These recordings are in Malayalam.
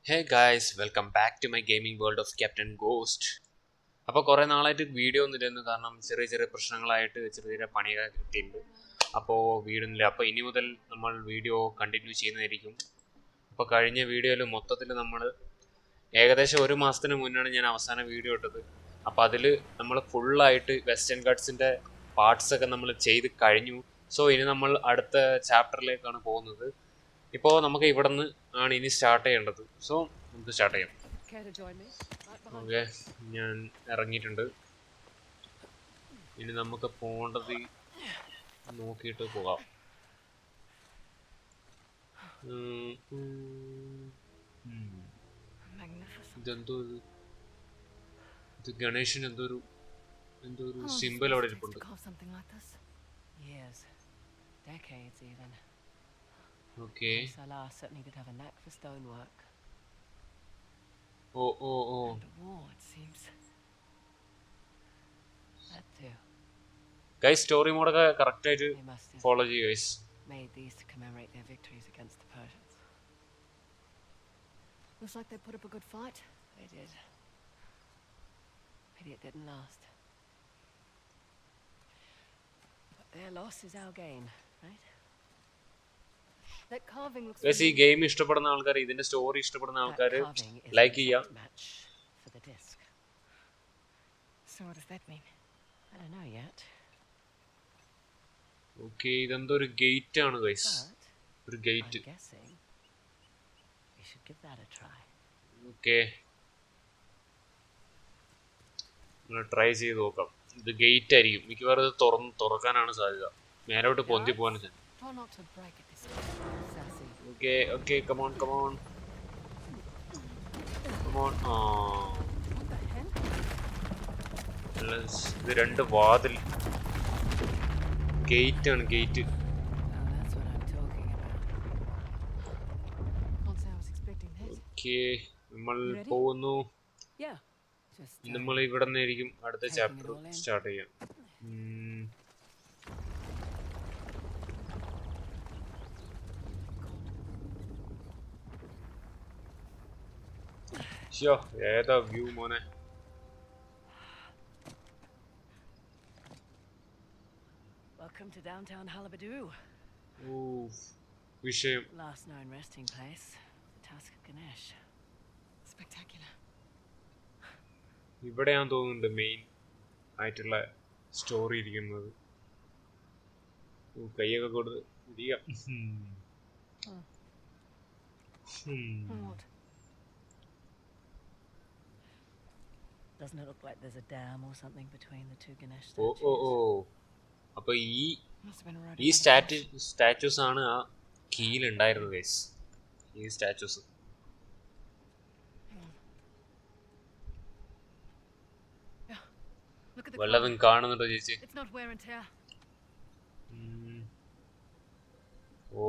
Hey guys, welcome back to my gaming world of Captain Ghost. അപ്പോൾ കുറേ നാളായിട്ട് വീഡിയോ ഒന്നും ഇല്ലായിരുന്നു, കാരണം ചെറിയ ചെറിയ പ്രശ്നങ്ങളായിട്ട് ചെറിയ ചെറിയ പണിയൊക്കെ കിട്ടിയിട്ടുണ്ട്. അപ്പോൾ വീടൊന്നുമില്ല. അപ്പോൾ ഇനി മുതൽ നമ്മൾ വീഡിയോ കണ്ടിന്യൂ ചെയ്യുന്നതായിരിക്കും. അപ്പോൾ കഴിഞ്ഞ വീഡിയോയിൽ മൊത്തത്തിൽ നമ്മൾ ഏകദേശം ഒരു മാസത്തിന് മുന്നാണ് ഞാൻ അവസാന വീഡിയോ ഇട്ടത്. അപ്പോൾ അതിൽ നമ്മൾ ഫുള്ളായിട്ട് വെസ്റ്റേൺ ഗട്ട്സിൻ്റെ പാർട്സൊക്കെ നമ്മൾ ചെയ്ത് കഴിഞ്ഞു. സോ ഇനി നമ്മൾ അടുത്ത ചാപ്റ്ററിലേക്കാണ് പോകുന്നത്. ഇപ്പോൾ നമുക്ക് ഇവിടെ നിന്ന് ആണ് ഇനി സ്റ്റാർട്ട് ചെയ്യേണ്ടത്. സോ നമുക്ക് സ്റ്റാർട്ട് ചെയ്യാം. ഓക്കെ, ഞാൻ ഇറങ്ങിയിട്ടുണ്ട്. ഇനി നമുക്ക് പോകേണ്ടത് നോക്കിയിട്ട് പോകാം. ഇതെന്തോ ഇത് ഗണേശൻ എന്തോ ഒരു സിമ്പിൾ അവിടെ ഇരിപ്പുണ്ട്. Okay. Salah certainly did have a knack for stonework. Oh. And a war, it seems. That too. Guys, story mode ഒക്കെ correct ആയിട്ട് They must have follow ചെയ്യൂ guys. made these to commemorate their victories against the Persians. Looks like they put up a good fight. They did. Pity it didn't last. But their loss is our gain, right? That carving looks Guys, ഈ ഗെയിം ഇഷ്ടപ്പെടുന്ന ആൾക്കാർ, ഇതിന്റെ സ്റ്റോറി ഇഷ്ടപ്പെടുന്ന ആൾക്കാർ ലൈക്ക് ചെയ്യാം. match for the disc. So what does that mean? I don't know yet. Okay, ഇതെന്തോ ഒരു ഗേറ്റ് ആണ് ഗൈസ്. But ഒരു gate. I'm guessing we should give that a try. Okay, നമ്മൾ ട്രൈ ചെയ്ത് നോക്കാം. ഇത് ഗേറ്റ് ആയിരിക്കും മിക്കവാറും. ഇത് തുറക്കാനാണ് സാധ്യത. മേലോട്ട് പൊന്തി പോകാൻ സാധ്യത. Try not to break it this time. Sassy. Okay, come on. What the hell? ഇത് രണ്ട് വാതിൽ. ഗേറ്റ് ആണ്, gate. Oh, that's what I'm talking about. Can't say I was expecting that. Okay, നമ്മൾ പോകുന്നു. Yeah. Just നമ്മൾ ഇവിടെ നിന്നായിരിക്കും അടുത്ത ചാപ്റ്റർ സ്റ്റാർട്ട് ചെയ്യാം. ഏതാ വ്യൂ മോനെ? welcome to downtown Halabadu. വിഷയം. Last known resting place, the Tusk of Ganesh. Spectacular. ഇവിടെയാന്ന് തോന്നുന്നുണ്ട് മെയിൻ ആയിട്ടുള്ള സ്റ്റോറി ഇരിക്കുന്നത്. കൈയൊക്കെ കൊടുത്ത് ഇരിക്കാം. What? Doesn't it look like there's a dam or something between the two Ganesh statues? അപ്പൊ Must have been a road ഈ above the Ganesh. സ്റ്റാച്യൂസ് ആണ് ആ കീയിലുണ്ടായിരുന്നത് ഗൈസ്. ഈ സ്റ്റാച്യൂസ് Look at the വല്ലതും കാണുന്നുണ്ടോ ചേച്ചി? It's not wear and tear. ഓ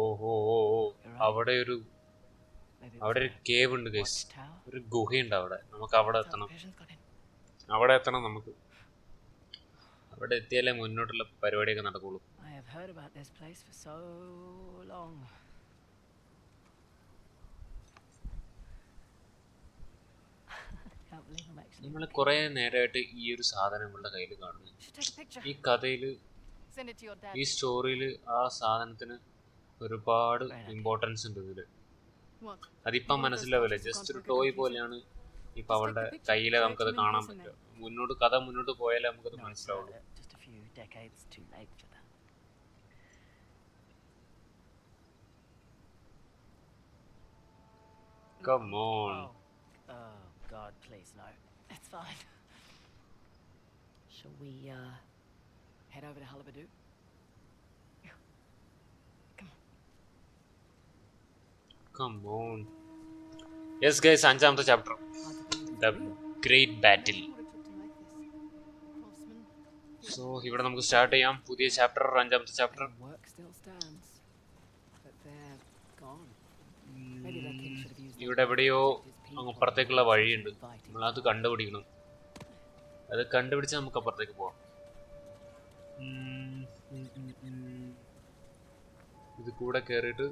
അവിടെ ഒരു Maybe it അവിടെ was ഒരു കേവ് ഉണ്ട് a ഗൈസ്. watchtower. ഒരു ഗുഹയുണ്ട് അവിടെ. നമുക്ക് അവിടെ That's how എത്തണം. the Persians got in. അവിടെ എത്തണം നമുക്ക്. അവിടെ എത്തിയാലേ മുന്നോട്ടുള്ള പരിപാടിയൊക്കെ നടക്കുള്ളൂ. I have heard about this place for so long. Can't believe I'm actually. നമ്മൾ കുറേ നേരമായിട്ട് ഈ ഒരു സാധനം നമ്മളുടെ കയ്യിൽ കാണുന്നു. Should take a picture. ഈ കഥയിൽ, Send it to your dad. ഈ സ്റ്റോറിയിൽ ആ സാധനത്തിന് ഒരുപാട് ഇമ്പോർട്ടൻസ് ഉണ്ട് ഇതില്. What? അതിപ്പം മനസ്സിലാവില്ല. ജസ്റ്റ് ഒരു ടോയ് പോലെയാണ് ഇപ്പം അവളുടെ കയ്യിലെ നമുക്കത് കാണാൻ പറ്റുക. കഥ മുന്നോട്ട് പോയാലേ നമുക്കത് No, it's മനസ്സിലാവുള്ളൂ. just a few decades too late for that. Come on. Oh God, please no. It's fine. Shall we head over to Halabadu? Come on. Yes guys, അഞ്ചാമത്തെ chapter, the great battle. So ഇവിടെ നമുക്ക് സ്റ്റാർട്ട് ചെയ്യാം പുതിയ ചാപ്റ്റർ, അഞ്ചാമത്തെ chapter. Work still stands, but they're gone. Maybe their king should have used ഇവിടെ എവിടെയോ അപ്പുറത്തേക്കുള്ള വഴിയുണ്ട്. നമ്മളത് കണ്ടുപിടിക്കണം. അത് കണ്ടുപിടിച്ചാൽ നമുക്ക് അപ്പുറത്തേക്ക് പോവാം. ഇത് കൂടെ കയറിയിട്ട്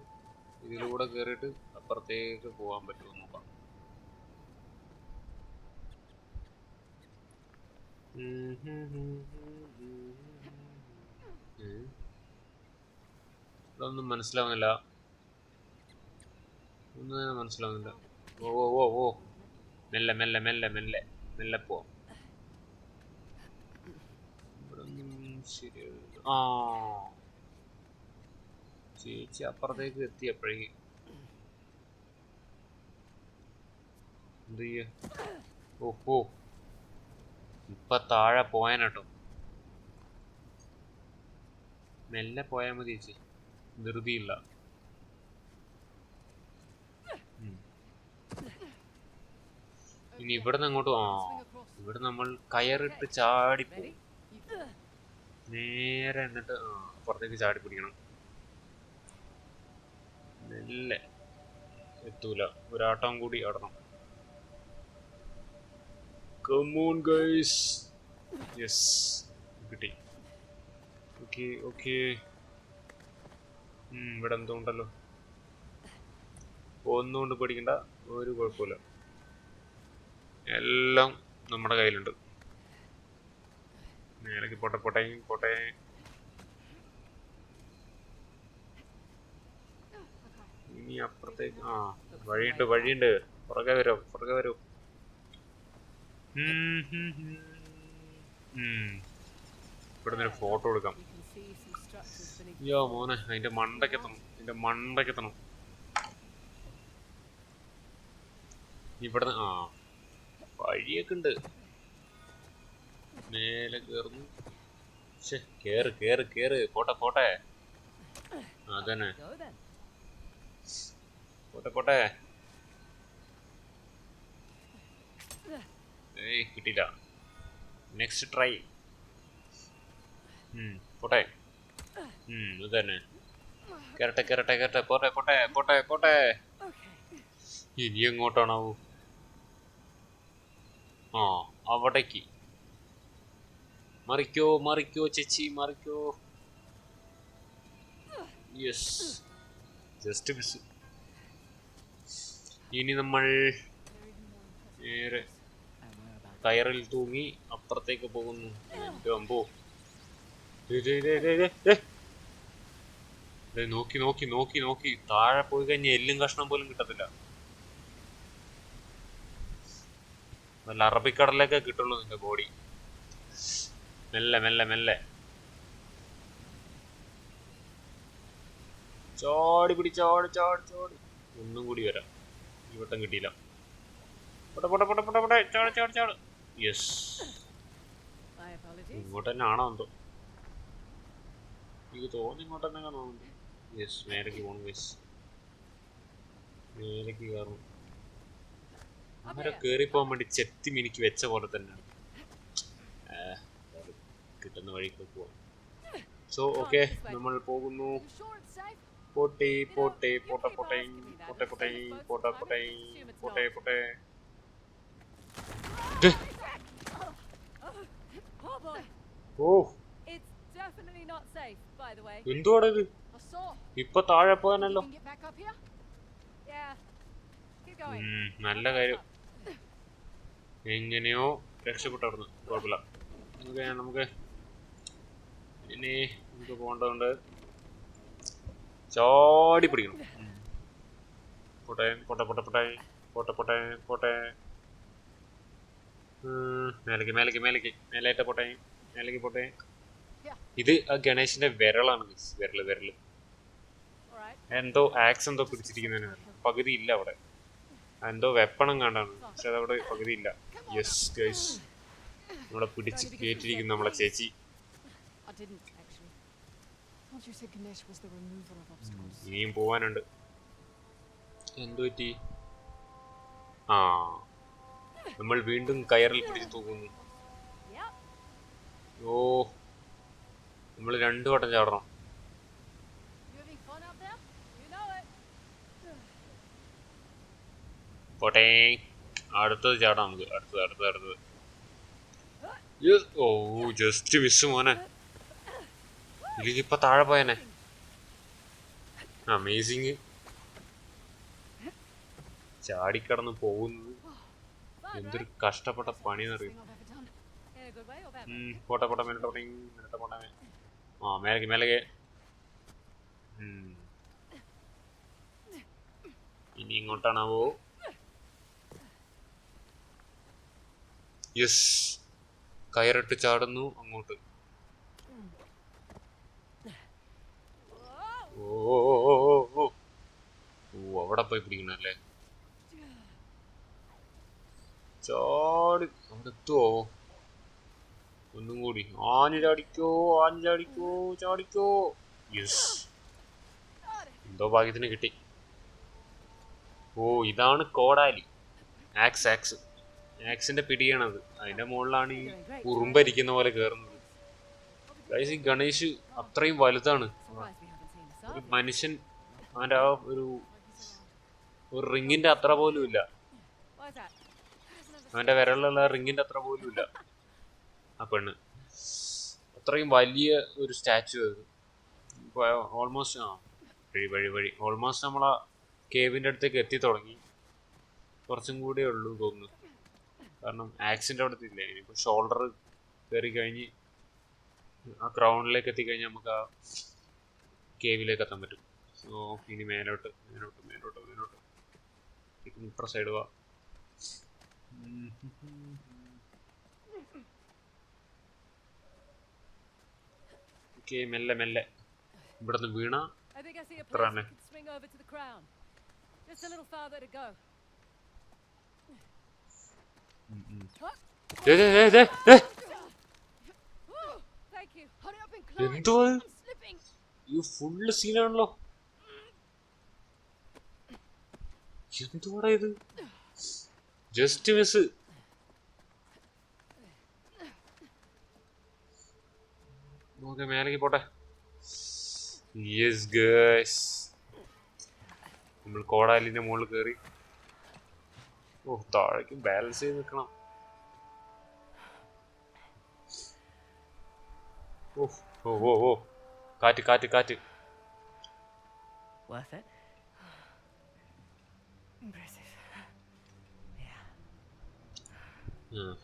ഇതിലൂടെ കയറിയിട്ട് അപ്പുറത്തേക്ക് പോകാൻ പറ്റുമോ നോക്കാം. ഇതൊന്നും മനസ്സിലാവുന്നില്ല. ഒന്നും തന്നെ മനസ്സിലാവുന്നില്ല. ഓ ഓ ഓ മെല്ലെ മെല്ലെ മെല്ലെ മെല്ലെ മെല്ലെ പോവാം. ശരി. ആ ചേച്ചി അപ്പുറത്തേക്ക് എത്തിയപ്പോഴേക്ക് എന്ത് ചെയ്യ? ഓഹോ ഇപ്പൊ താഴെ പോയാനട്ടോ. മെല്ലെ പോയാ മതി ചേച്ചി, ധൃതിയില്ല. ഇനി ഇവിടുന്ന് അങ്ങോട്ട് ഇവിടെ നമ്മൾ കയറിട്ട് ചാടിപ്പോ നേരെ എന്നിട്ട് അപ്പുറത്തേക്ക് ചാടി പിടിക്കണം. മെല്ലെ എത്തൂല, ഒരാട്ടം കൂടി ആടണം. Come on guys. Yes, കിട്ടി. Okay okay. ഇവിടെ എന്തോ ഉണ്ടല്ലോ. ഒന്നുകൊണ്ട് പേടിക്കണ്ട, ഒരു കുഴപ്പമില്ല, എല്ലാം നമ്മുടെ കയ്യിലുണ്ട്. നേരേക്ക് പോട്ടെ പോട്ടെ പോട്ടെ. ഇനി അപ്പുറത്തേക്ക് വഴിയുണ്ട് വഴിയുണ്ട്. പുറകെ വരൂ പുറകെ വരൂ. ഇവിടെ നിന്ന് ഫോട്ടോ എടുക്കാം. യോ മോനെ, അതിന്റെ മണ്ടക്കെത്തണം, അതിന്റെ മണ്ടക്കെത്തണം. ഇവിടുന്ന് വഴിയൊക്കെ ഉണ്ട്. മേലെ കേറുന്നു. കേറ് കേറ് കേറ്. പോട്ടെ പോട്ടെ. അതന്നെ പോട്ടെ പോട്ടെ. ഏയ് കിട്ടിയില്ല. Next try. പോട്ടെ. ഇത് തന്നെ. കേറട്ടെ കേറട്ടെ കേറട്ടെ. പോട്ടെ പോട്ടെ പോട്ടെ പോട്ടെ. ഇനി എങ്ങോട്ടാണാവൂ? അവിടേക്ക്. മറിക്കോ മറിക്കോ ചേച്ചി മറിക്കോ. Yes, just miss. ഇനി നമ്മൾ നേരെ ടയറിൽ തൂങ്ങി അപ്പുറത്തേക്ക് പോകുന്നു. അമ്പോ, നോക്കി നോക്കി നോക്കി നോക്കി. താഴെ പോയി കഴിഞ്ഞാൽ എല്ലും കഷ്ണം പോലും കിട്ടത്തില്ല. നല്ല അറബിക്കടലിലൊക്കെ കിട്ടുള്ളൂ നിന്റെ ബോഡി. മെല്ലെ മെല്ലെ മെല്ലെ ചാടി പിടി ചാടി ചാടി ചാടി. ഒന്നും കൂടി വരാം. ഈ വട്ടം കിട്ടിയില്ല. പൊട്ടെ പൊട്ടെ പൊട്ടെ പൊട്ടെ പൊട്ടെ ചാടി ചാടി ചാടി. യെസ്, ഇങ്ങോട്ട് തന്നെ ആണോ എന്തോ, എനിക്ക് തോന്നി ഇങ്ങോട്ട് തന്നെ കാണുന്നുണ്ട്. യെസ്, മേലേക്ക് പോകണം ഗൈസ്, മേലേക്ക് കയറണം. അവരെ കയറിപ്പോകാൻ വേണ്ടി ചെത്തി മിനിക്ക് വെച്ച പോലെ തന്നെയാണ്. കിട്ടുന്ന വഴിക്ക് പോവാം. സോ ഓക്കെ, നമ്മൾ പോകുന്നു. പോട്ടെ പോട്ടെ പോട്ടെ പോട്ടെ പോട്ടെ പോട്ടെ പോട്ടെ പോട്ടെ പോട്ടെ പോട്ടെ. എന്തുവാണ് ഇത്? ഇപ്പൊ താഴെ പോകാനല്ലോ. നല്ല കാര്യം, എങ്ങനെയോ രക്ഷപ്പെട്ടവിടുന്ന്. കുഴപ്പമില്ല. നമുക്ക് ഇനി നമുക്ക് പോകേണ്ടതുണ്ട്. ചാടി പിടിക്കണം. പോട്ടെ പോട്ടെ പോട്ടെ പോട്ടെ പോട്ടെ പോട്ടെ പോട്ടെ. മേലേക്ക് മേലേക്ക് മേലേക്ക് മേലായിട്ട് പോട്ടെ, മേലേക്ക് പോട്ടെ. ഇത് ആ ഗണേശന്റെ വിരളാണ്. വിരല് വിരല് എന്തോ ആക്സ് എന്തോ പിടിച്ചിരിക്കുന്നതിന് പകുതി ഇല്ല അവിടെ. എന്തോ വെപ്പണം കണ്ടാണ്, പക്ഷെ അതവിടെ പകുതി ഇല്ല. യെസ് ഗൈസ്, നമ്മളെ പിടിച്ച് കേറ്റിരിക്കുന്നു നമ്മളെ ചേച്ചി. ഇനിയും പോവാനുണ്ട്. എന്തു പറ്റി? നമ്മൾ വീണ്ടും കയറിൽ പിടിച്ച് തൂക്കുന്നു. ഓ, നമ്മൾ 2 വട്ടം ചാടണം. പോട്ടെ, അടുത്തത് ചാടാം നമുക്ക്. അടുത്തത് അടുത്തത് അടുത്തത്. ഓ, ജസ്റ്റ് മിസ് മോനെ. ഇല്ലെങ്കിൽ ഇപ്പൊ താഴെ പോയനെ. അമേസിങ്. ചാടിക്കടന്ന് പോകുന്നത് എന്തൊരു കഷ്ടപ്പെട്ട പണിയെന്നറിയും. a good way or bad way? പോട്ടെ പോട്ടെ മേലോട്ട് പോട്ടെ മേലോട്ട് പോട്ടെ. ആ മേലേക്ക് മേലേക്ക്. ഇനി ഇങ്ങോട്ടാണാവോ? യെസ്, കയറിട്ട് ചാടുന്നു അങ്ങോട്ട്. ഓ അവിടെ പോയി പിടിക്കണല്ലേ. ചാടി അവിടെ എത്തുവോ? ഒന്നും കൂടി ആഞ്ഞു ചാടിക്കോ, ആഞ്ഞു ചാടിക്കോ, ചാടിക്കോ. യെസ്, എന്തോ ഭാഗ്യത്തിന് കിട്ടി. ഓ ഇതാണ് കോടാലി. ആക്സ് ആക്സ് ആക്സിന്റെ പിടിയാണത്. അതിന്റെ മുകളിലാണ് ഈ ഉറുമ്പരിക്കുന്ന പോലെ കയറുന്നത്. ഈ ഗണേഷ് അത്രയും വലുതാണ്. ഒരു മനുഷ്യൻ അവൻ്റെ ആ ഒരു റിങ്ങിന്റെ അത്ര പോലും ഇല്ല. അവന്റെ വിരലിലുള്ള റിങ്ങിന്റെ അത്ര പോലും ഇല്ല ആ പെണ്ണ്. അത്രയും വലിയ ഒരു സ്റ്റാച്ചു അത്. ഓൾമോസ്റ്റ് വഴി ഓൾമോസ്റ്റ് നമ്മളാ കേവിന്റെ അടുത്തേക്ക് എത്തി തുടങ്ങി. കുറച്ചും കൂടെ ഉള്ളൂ തോന്നുന്നു. കാരണം ആക്സിന്റെ അവിടെ ഇല്ല. ഇനിയിപ്പോൾ ഷോൾഡർ കയറി കഴിഞ്ഞ് ആ ക്രൗണിലേക്ക് എത്തിക്കഴിഞ്ഞാൽ നമുക്ക് ആ കേവിലേക്ക് എത്താൻ പറ്റും. സോ ഇനി മേലോട്ട് മേലോട്ട് മേലോട്ട് മേലോട്ട് ഇപ്പുറ സൈഡ് വാ. ഓക്കെ, മെല്ലെ മെല്ലെ ഇവിടെ നിന്ന് വീണ അത്ര തന്നെ. എന്തോ ഈ ഫുള്ള് സീനാണല്ലോ. എന്തോടാ ഇത്? Just miss. ഓക്കെ, മേലേക്ക് പോട്ടെ. യെസ് ഗേസ്, നമ്മൾ കോടാലിന്റെ മുകളിൽ കയറി. ഓ താഴേക്ക് ബാലൻസ് ചെയ്ത് നിൽക്കണം. ഓ ഓ ഓ ഓ കാറ്റ് കാറ്റ് കാറ്റ്.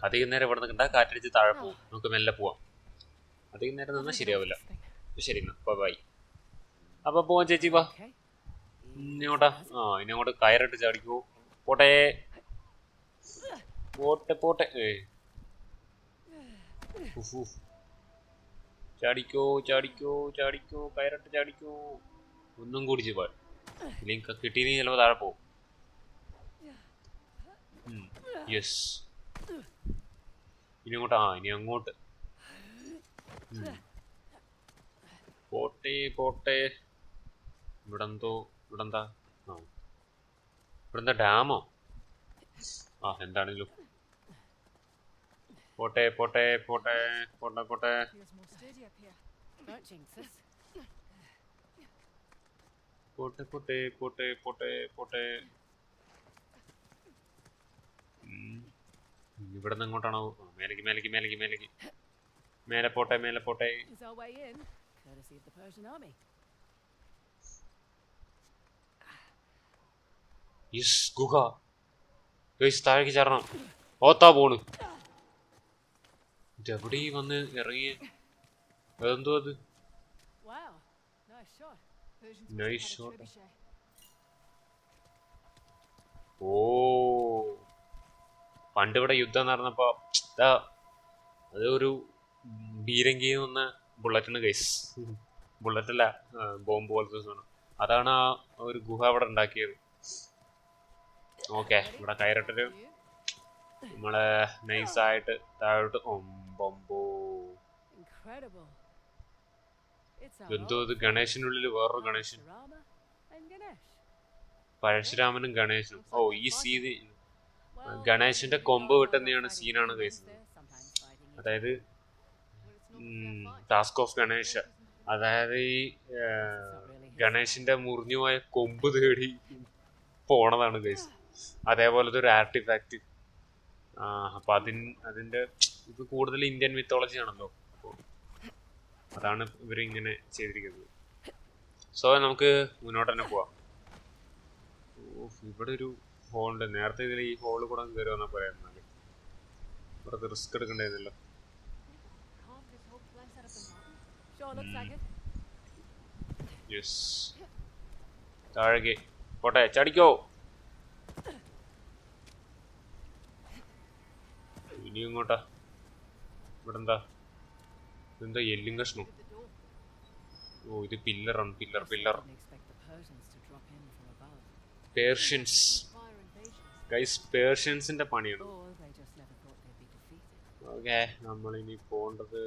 അധികം നേരം ഇവിടെ നിൽക്കണ്ട, കാറ്റടിച്ച് താഴെ പോവും. നമുക്ക് മെല്ലെ പോവാം. അധികം നേരം നിന്നാൽ ശരിയാവില്ല. ശരി എന്നാ ബൈ. അപ്പൊ പോവാൻ ചേച്ചി വാ. ഇങ്ങോട്ടാ? ഇനി അങ്ങോട്ട് കയറിട്ട് ചാടിക്കോ. പോട്ടെ പോട്ടെ പോട്ടെ. ചാടിക്കോ ചാടിക്കോ ചാടിക്കോ, കയറിട്ട് ചാടിക്കോ. ഒന്നും കൂടി ചെയ്യ. ഇല്ലെങ്കിൽ കിട്ടിയില്ലെങ്കിൽ ചിലപ്പോൾ താഴെ പോവും. യെസ്, ഇനി അങ്ങോട്ട്. ഇനി അങ്ങോട്ട് പോട്ടെ പോട്ടെ. ഇവിടെന്തോ ഇവിടെന്താ? ഇവിടെന്താ ഡാമോ? എന്താണെങ്കിലും പോട്ടെ പോട്ടെ പോട്ടെ പോട്ടെ പോട്ടെ. പോട്ടെ പോട്ടെ പോട്ടെ പോട്ടെ പോട്ടെ. ഇവിടെ നിന്ന് എങ്ങോട്ടാണോ? മേലേക്ക് മേലേക്ക് മേലേക്ക് മേലേക്ക്. മേലെ പോട്ടെ മേലെ പോട്ടെ. യെസ്, ഗുഹ. താഴേക്ക് ചാടണം. ഓത്താ പോണ്. ഇതെവിടെ വന്ന് ഇറങ്ങിയ? അതെന്തോ അത്? Nice shot. ഓ പണ്ട് ഇവിടെ യുദ്ധം നടന്നപ്പോ അതൊരു ബീരങ്കി വന്ന ബുള്ളറ്റിന് കേസ്. ബുള്ളറ്റല്ല, ബോംബ് പോലത്തെ സാധനം. അതാണ് ആ ഒരു ഗുഹ അവിടെ ഉണ്ടാക്കിയത്. ഓക്കെ, ഇവിടെ കയറിട്ടൊരു നമ്മളെ നൈസായിട്ട് താഴോട്ട്. ഒമ്പോ എന്തോ ഇത്? ഗണേശനുള്ളിൽ വേറൊരു ഗണേശൻ. പരശുരാമനും ഗണേശനും. ഈ സീൻ ഗണേശന്റെ കൊമ്പ് വെട്ടുന്നതാണ് സീനാണ് കേസ്. അതായത് ടാസ്ക് ഓഫ് ഗണേശ. അതായത് ഈ ഗണേശന്റെ മുറിഞ്ഞുപോയ കൊമ്പ് തേടി പോണതാണ് കേസ്. അതേപോലത്തെ ഒരു ആർട്ടിഫാക്റ്റ്. അപ്പൊ അതിന്റെ ഇത് കൂടുതൽ ഇന്ത്യൻ മിത്തോളജി ആണല്ലോ. അതാണ് ഇവരിങ്ങനെ ചെയ്തിരിക്കുന്നത്. സോ നമുക്ക് മുന്നോട്ട് തന്നെ പോവാം. ഇവിടെ ഒരു ഹോളുണ്ട്. നേരത്തെ ഇതിൽ ഈ ഹോള് കൂടെ കയറി വന്നാൽ പോരായിരുന്നാല്. ഇവിടെ റിസ്ക് എടുക്കണ്ടായിരുന്നല്ലോ. Sure looks like it. Yes താഴേക്ക് പോട്ടെ ചാടിക്കോ. ഇനി ഇങ്ങോട്ടാ? ഇവിടെ ഇതെന്താ എല്ലും കഷ്ണോ? Look at the door. ഓ ഇത് പില്ലറാണ്. Pillar Didn't expect the Persians to drop in from above. Persians Fire invasions. Guys, പേർഷ്യൻസിന്റെ പണിയാണ്. Or they just never thought they'd be defeated. Okay, നമ്മളിനി പോണ്ടത്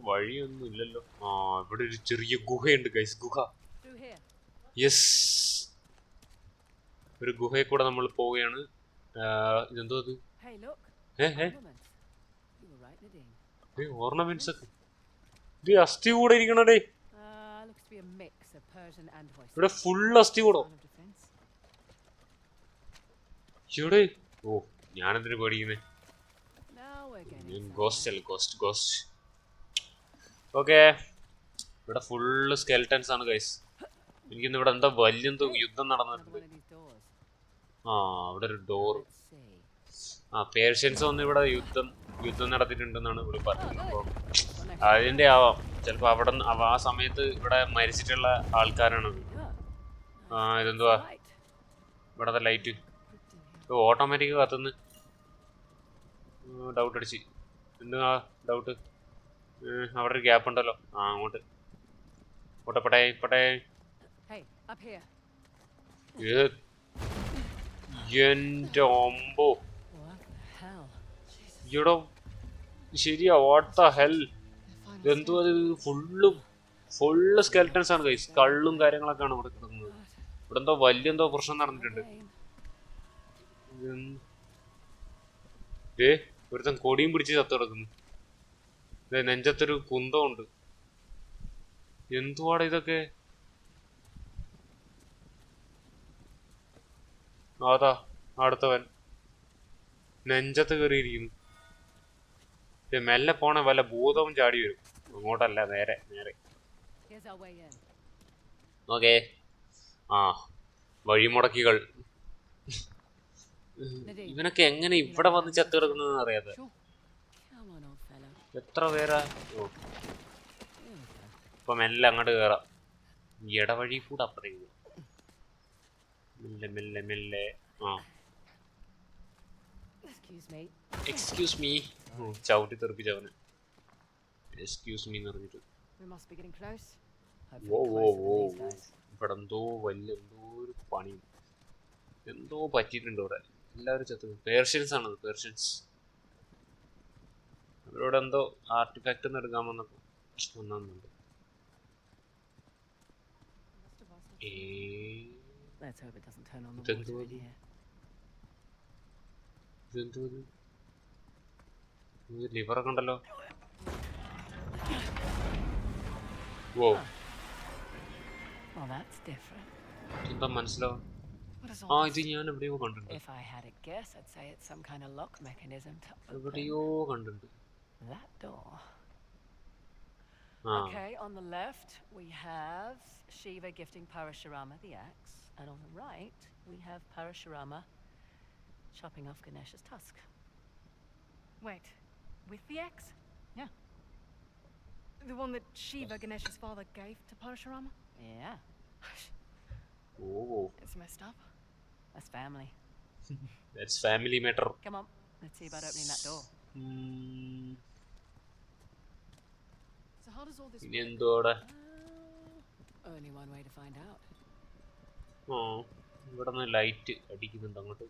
വഴിയൊന്നും ഇല്ലല്ലോ. ആ ഇവിടെ ഒരു ചെറിയ ഗുഹയുണ്ട് ഗൈസ്. ഗുഹ. Through here. യെസ്, ഒരു ഗുഹയിൽ കൂടെ നമ്മൾ പോവുകയാണ്. ഇതെന്തോ അത്? Hey, look. ഏ Ornaments. You were right, Nadine. Ornaments ഒക്കെ. ഇത് അസ്ഥി കൂടെ ഇരിക്കണേ. Looks to be a mix of Persian and Hoysalas. ഇവിടെ ഫുൾ അസ്ഥി കൂടോ? Line of defense. ഇവിടെ ഓ ഞാനെന്തിനു പേടിക്കുന്നേ? Now we're getting ghost somewhere. അല്ല, ഗോസ്റ്റ്. ഓക്കെ, ഇവിടെ ഫുള്ള് സ്കെൽറ്റൻസ് ആണ് ഗൈസ്. എനിക്കിന്ന് ഇവിടെ എന്താ വലിയെന്തോ യുദ്ധം Another നടന്നിട്ടുണ്ട്. one of these doors. ആ അവിടെ ഒരു ഡോർ. Let's see. ആ പേർഷ്യൻസ് വന്ന് ഇവിടെ യുദ്ധം നടത്തിയിട്ടുണ്ടെന്നാണ് ഇവിടെ പറഞ്ഞത്. അപ്പോൾ Got next. അതിൻ്റെ ആവാം. ചിലപ്പോൾ അവിടെ ആ സമയത്ത് ഇവിടെ മരിച്ചിട്ടുള്ള ആൾക്കാരാണത്. Yeah. ആ ഇതെന്തുവാ Right. ഇവിടത്തെ light? Crypt in here. Automatic കത്തുന്നു. ഡൗട്ട് അടിച്ച്. എന്താ ഡൗട്ട്? അവിടെ ഒരു ഗ്യാപ്പ് ഉണ്ടല്ലോ. ആ അങ്ങോട്ട് പോട്ടെ. Hey, up here. എൻ്റെ ഒമ്പോ What the hell? ഇവിടെ ശരിയാ. What the hell? എന്തോ അത്? ഫുള്ള് സ്കെൽറ്റൻസ് ആണ് ഗൈസ്. കള്ളും കാര്യങ്ങളൊക്കെയാണ് ഇവിടെ കിടക്കുന്നത്. ഇവിടെ എന്തോ വലിയ പ്രശ്നം നടന്നിട്ടുണ്ട്. ഒരുത്തൻ കൊടിയും പിടിച്ച് ചത്തു കിടക്കുന്നു. നെഞ്ചത്തൊരു കുന്തമുണ്ട്. എന്തുവാടാ ഇതൊക്കെ? അതാ അടുത്തവൻ നെഞ്ചത്ത് കയറിയിരിക്കുന്നു. മെല്ലെ പോണ വല്ല ഭൂതവും ചാടി വരും. അങ്ങോട്ടല്ല, നേരെ. Here's our way in. Okay. ആ വഴിമുടക്കികൾ. Nadine. ഇവനൊക്കെ എങ്ങനെ ഇവിടെ വന്ന് ചത്തു കിടക്കുന്നതെന്ന് അറിയാതെ. Sure. Come on, old fellow. എത്ര പേരാ? ഓ Here we go. ഇപ്പൊ മെല്ലെ അങ്ങോട്ട് കയറാം. ഇടവഴി കൂടെ അപ്പുറത്തേക്ക്. മെല്ലെ. ആ Excuse me. Excuse me. ചവിട്ടി തെറിപ്പിച്ചവന് എക്സ്ക്യൂസ് മീ എന്ന് പറഞ്ഞിട്ട്. We must be getting close. Oh Hopefully closer than these guys. ഇവിടെ എന്തോ ഒരു പണി എന്തോ പറ്റിയിട്ടുണ്ട്. ഇവിടെ എല്ലാവരും ചത്തു. പേർഷ്യൻസ് ആണത്, പേർഷ്യൻസ്. അവരോട് എന്തോ ആർട്ടിഫാക്റ്റ് ഒന്ന് എടുക്കാൻ വന്നപ്പോ ഒന്നുണ്ട്. Most of us. Let's hope it doesn't turn on the Didn't water do in it. here. ഇതെന്തോ ലിവറൊക്കെ ഉണ്ടല്ലോ. ഓ Well, that's different. എന്താ മനസ്സിലാവും? What is ആ all ഇത് ഞാൻ എവിടെയോ കണ്ടിട്ടുണ്ട്. If I had a guess, I'd say it's some kind of lock mechanism to open എവിടെയോ കണ്ടിട്ടുണ്ട്. that door. ആ Okay, on the left we have Shiva gifting Parashurama the axe, and on the right we have Parashurama chopping off Ganesha's tusk. Wait, with the axe? Yeah. The one that Shiva, Ganesha's father, gave to Parashurama? Yeah, oh It's messed up. that's family. That's family matter. Come on, let's see about opening that door. So how does all this ഇനി work? എന്തോ അവിടെ? Only one way to find out. ആ ഇവിടെ നിന്ന് ലൈറ്റ് അടിക്കുന്നുണ്ട് അങ്ങോട്ട്.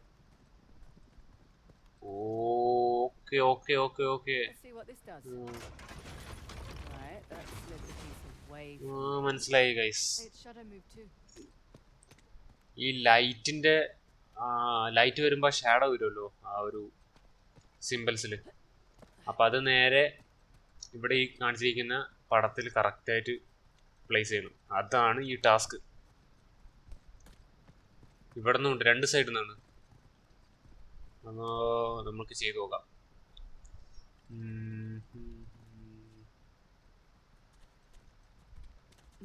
Okay. Let's see what this does. Right, that slipped a piece of wave. മനസ്സിലായി guys. Its shadow moved too. ഈ ലൈറ്റ് വരുമ്പോൾ ഷാഡോ വരുമല്ലോ ആ ഒരു സിമ്പിൾസിൽ. അപ്പം അത് നേരെ ഇവിടെ ഈ കാണിച്ചിരിക്കുന്ന പടത്തിൽ കറക്റ്റായിട്ട് പ്ലേസ് ചെയ്യണം. അതാണ് ഈ ടാസ്ക്. ഇവിടെ നിന്നുണ്ട്, രണ്ട് സൈഡിൽ നിന്നാണ്. അപ്പോൾ നമുക്ക് ചെയ്തു നോക്കാം.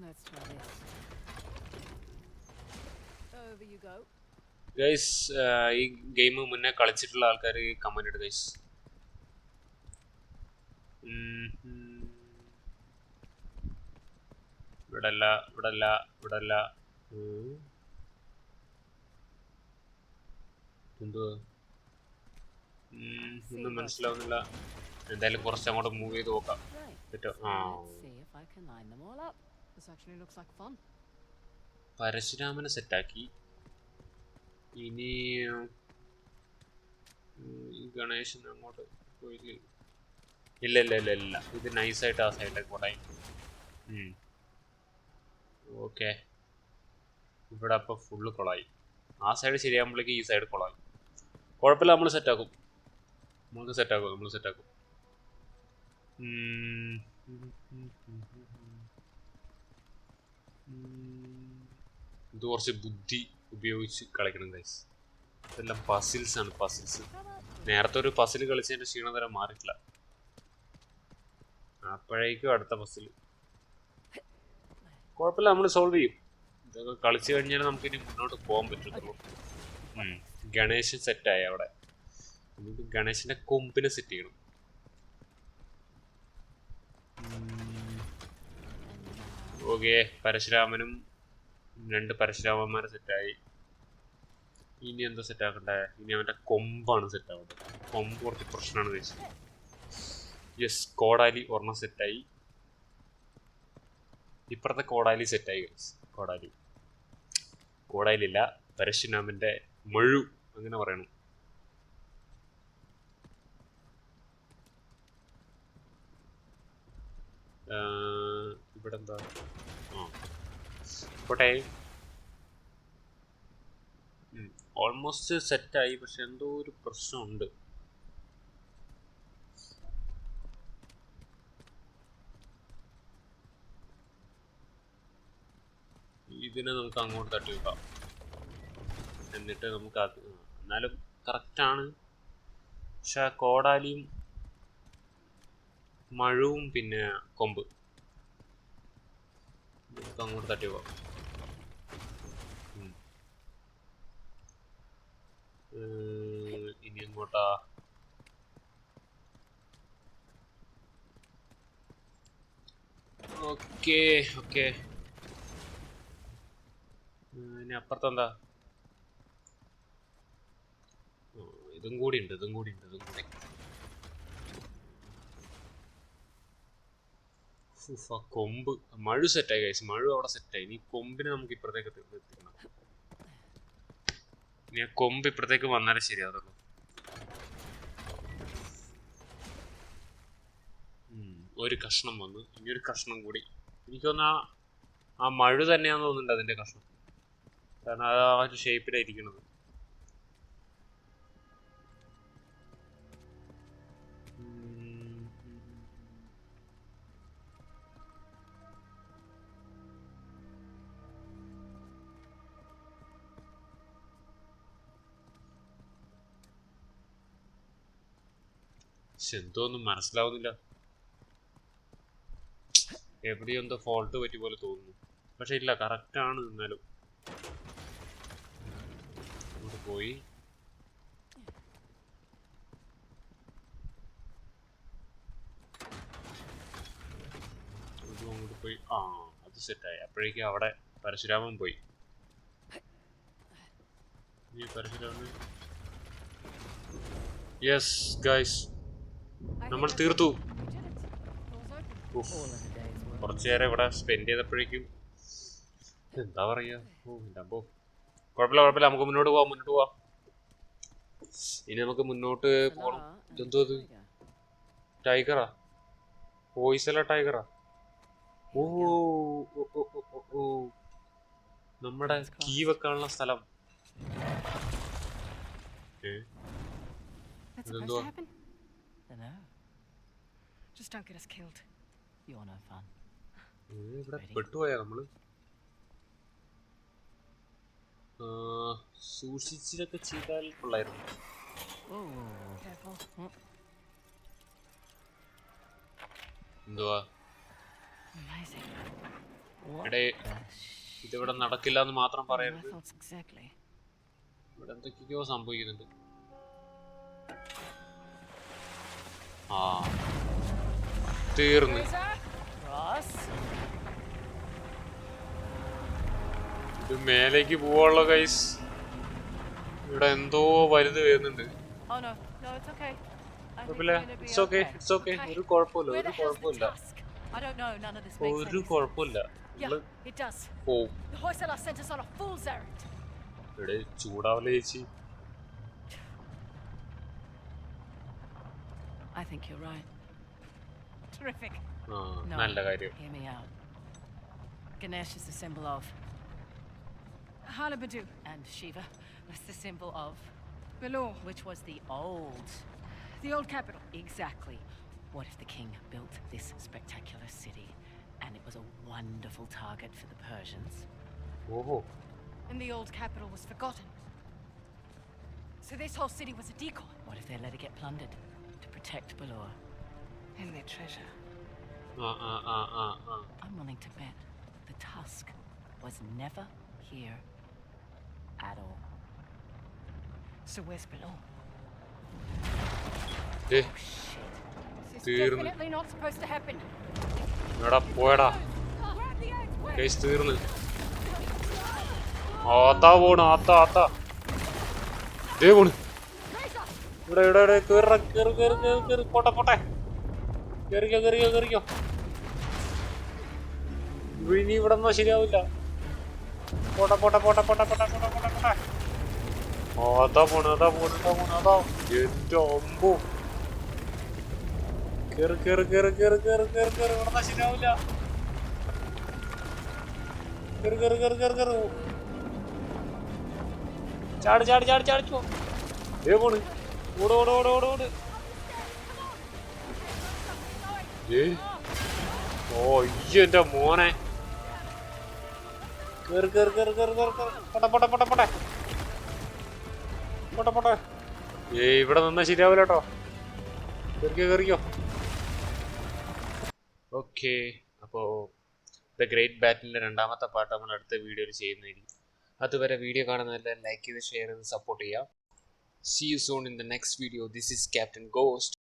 Let's try this. Over you go. Guys ഈ ഗെയിം മുന്നേ കളിച്ചിട്ടുള്ള ആൾക്കാർ കമന്റ് ഇട് ഗൈസ്. ഇവിടല്ല ഇവിടല്ല ഇവിടല്ല. എന്തുവാ ഒന്നും മനസ്സിലാവുന്നില്ല. എന്തായാലും കുറച്ച് അങ്ങോട്ട് മൂവ് ചെയ്ത് നോക്കാം. പറ്റോ? ആ, Let's see if I can line them all up. This actually looks like fun. പരശുരാമനെ സെറ്റാക്കി. ഇനി ഈ ഗണേശൻ അങ്ങോട്ട് പോയി. ഇല്ല ഇല്ല ഇല്ല ഇല്ല, ഇത് നൈസായിട്ട് ആ സൈഡിലേക്ക് കൊണ്ടായി. ഓക്കെ, ഇവിടെ അപ്പോൾ ഫുള്ള് കൊളായി. ആ സൈഡ് ശരിയാകുമ്പോഴേക്ക് ഈ സൈഡ് കൊളായി. കുഴപ്പമില്ല, നമ്മൾ സെറ്റാക്കും. നമ്മൾ സെറ്റാക്കും. ഇത് കുറച്ച് ബുദ്ധി ഉപയോഗിച്ച് കളിക്കണം ഗൈസ്. ഇതെല്ലാം പസിൽസാണ്, പസിൽസ്. നേരത്തെ ഒരു പസിൽ കളിച്ചതിൻ്റെ ക്ഷീണം തരം മാറിയിട്ടില്ല. അപ്പോഴേക്കും അടുത്ത പസിൽ. കുഴപ്പമില്ല, നമ്മൾ സോൾവ് ചെയ്യും. ഇതൊക്കെ കളിച്ചു കഴിഞ്ഞാൽ നമുക്കിനി മുന്നോട്ട് പോകാൻ പറ്റുള്ളൂ. ഗണേശൻ സെറ്റായി അവിടെ. നമുക്ക് ഗണേശൻ്റെ കൊമ്പിനെ സെറ്റ് ചെയ്യണം. ഓക്കെ, പരശുരാമനും 2 പരശുരാമന്മാരെ സെറ്റായി. ഇനി എന്താ സെറ്റാക്കണ്ടേ? ഇനി അവൻ്റെ കൊമ്പാണ് സെറ്റാവേണ്ടത്. കൊമ്പ് കുറച്ച് പ്രശ്നമാണ് വെച്ചത്. യെസ്, കോടാലി ഒരെണ്ണം സെറ്റായി. ഇപ്പുറത്തെ കോടാലി സെറ്റായി. കോടാലില്ല, പരശുരാമൻ്റെ മഴു അങ്ങനെ പറയണം. ഇവിടെ എന്താ? പോട്ടെ. ഓൾമോസ്റ്റ് സെറ്റായി, പക്ഷെ എന്തോ ഒരു പ്രശ്നമുണ്ട്. ഇതിനെ നമുക്ക് അങ്ങോട്ട് തട്ടി വെക്കാം. എന്നിട്ട് നമുക്ക് അത് എന്നാലും കറക്റ്റാണ്. പക്ഷെ കോടാലിയും മഴവും പിന്നെ കൊമ്പ് നമുക്ക് അങ്ങോട്ട് തട്ടി പോവാം. ഇനി എങ്ങോട്ടാ? ഓക്കെ ഓക്കെ, ഇനി അപ്പുറത്തെന്താ? ഇതും കൂടി ഉണ്ട്. കൊമ്പ് മഴ സെറ്റായി കഴിച്ചു. മഴ അവിടെ സെറ്റായി. ഇനി കൊമ്പിന് നമുക്ക് ഇപ്പുറത്തേക്ക് എത്തിക്കണം. ഇനി ആ കൊമ്പ് ഇപ്പുറത്തേക്ക് വന്നാലേ ശരിയാവുള്ളൂ. ഒരു കഷ്ണം വന്നു, ഇനി ഒരു കഷ്ണം കൂടി. എനിക്ക് തോന്നുന്നു ആ മഴ തന്നെയാന്ന് തോന്നുന്നുണ്ട് അതിൻ്റെ കഷ്ണം. കാരണം അത് ആ ഒരു ഷേപ്പിലായിരിക്കണത്. എന്തോന്നും മനസ്സിലാവുന്നില്ല. എവിടെയോ എന്തോ ഫോൾട്ട് പറ്റി പോലെ തോന്നുന്നു. പക്ഷെ ഇല്ല, കറക്റ്റാണ്. എന്നാലും അങ്ങോട്ട് പോയി. അങ്ങോട്ട് പോയി. ആ, അത് സെറ്റായി. അപ്പോഴേക്കും അവിടെ പരശുരാമൻ പോയി. ഈ പരശുരാമൻ. യെസ് ഗൈസ്, നമ്മൾ തീർത്തു. കുറച്ചു നേരം ഇവിടെ സ്പെൻഡ് ചെയ്തപ്പോഴേക്കും എന്താ പറയാ. കുഴപ്പമില്ല, നമുക്ക് മുന്നോട്ട് പോവാം. ഇനി നമുക്ക് മുന്നോട്ട് പോകണം. ഇതെന്തോ അത്? ടൈഗറാ? പോയിസല ടൈഗറാ? ഓ, നമ്മുടെ കീ വെക്കാനുള്ള സ്ഥലം. That's supposed to happen? Dunno. Just don't get us killed. You're no fun. ഇവിടെ പെട്ടുപോയാ നമ്മള്. സൂക്ഷിച്ചിട്ടൊക്കെ ചെയ്താൽ കൊള്ളായിരുന്നു. Careful. എന്തുവാ? Amazing. എടേ, ഇതിവിടെ നടക്കില്ല എന്ന് മാത്രം പറയരുത്. Exactly. ഇവിടെ എന്തൊക്കെയോ സംഭവിക്കുന്നുണ്ട്. ആ, തീർന്ന്. Ross? ഇത് മേലേക്ക് പോവാനുള്ള ഗൈസ്. ഇവിടെ എന്തോ വലുത് വരുന്നുണ്ട്. Oh no, no, it's okay. I think കുഴപ്പമില്ല. we're gonna be it's okay, okay. It's okay. ഒരു കുഴപ്പമില്ല, Where ഒരു the hell's the കുഴപ്പമില്ല, tusk? I don't know, none of this makes ഒരു any sense. കുഴപ്പമില്ല. Yeah, it does. പോവും. The Hoysala sent us on a fool's errand. ഇവിടെ ചൂടാവല്ലേ ചേച്ചി. I think you're right. Terrific. ആ, No, നല്ല കാര്യം. hear me out. Ganesh is the symbol of, Halibadu, and Shiva was the symbol of, Belor, which was the old. the old capital. Exactly. What if the king built this spectacular city and it was a wonderful target for the Persians? ഓഹോ, And the old capital was forgotten. So this whole city was a decoy. What if they let it get plundered to protect Balor? And their treasure. ആ ആ ആ ആ ആ. I'm willing to bet the tusk was never here at all. So where's Belor? They, Shit. This is തീർന്നു. definitely not supposed to happen. എടാ പോയടാ Grab the eggs, quick! Guys, തീർന്ന്. ആത്താ പോണ്, ആത്താ ആത്താ. ദേ പോണ്. Razor! ഇവിടെ ഇവിടെ ഇവിടെ കേറ കേറ് കേറ് കേറ് കേറ്. പോട്ടെ പോട്ടെ, കേറിക്കോ കേറിക്കോ കേറിക്കോ. ഇനി ഇവിടെ ഒന്നും ശരിയാവില്ല. പോട്ടെ പോട്ടെ പോട്ടെ പോട്ടെ പോട്ടെ പോട്ടെ പോട്ടെ പോട്ടെ. അതാ പോണ് അതാ പോണ് അതാ പോണ് അതാ. എന്റെ അമ്പോ, കേറ് കേറ് കേറ് കേറ് കേറ് കേറ് കേറ്. ഇവിടെ ഒന്നും ശരിയാവില്ല. കേറ് കേറ് കേറ് കേറ് കേറ്. ചാട് ചാട് ചാട് ചാടിച്ചോ. ദേ പോണ്. ഓട് ഓട് ഓട് ഓട് ഓട്. ഓ അയ്യോ എന്റെ മോനെ. കേറ് കേറ് കേറ് കേറ് കേറ് കേറ്. പോട്ടെ പോട്ടെ പോട്ടെ പോട്ടെ പോട്ടെ പോട്ടെ. ഇവിടെ നിന്നാ ശരിയാവില്ല കേട്ടോ. കേറിക്കോ കേറിക്കോ. ഓക്കെ, അപ്പോൾ ദ ഗ്രേറ്റ് ബാറ്റിലിൻ്റെ രണ്ടാമത്തെ പാർട്ട് നമ്മൾ അടുത്ത വീഡിയോയിൽ ചെയ്യുന്നതായിരിക്കും. അതുവരെ വീഡിയോ കാണുന്നതെല്ലാം ലൈക്ക് ചെയ്ത് ഷെയർ ചെയ്ത് സപ്പോർട്ട് ചെയ്യാം. See you soon in the next video. This is Captain Ghost.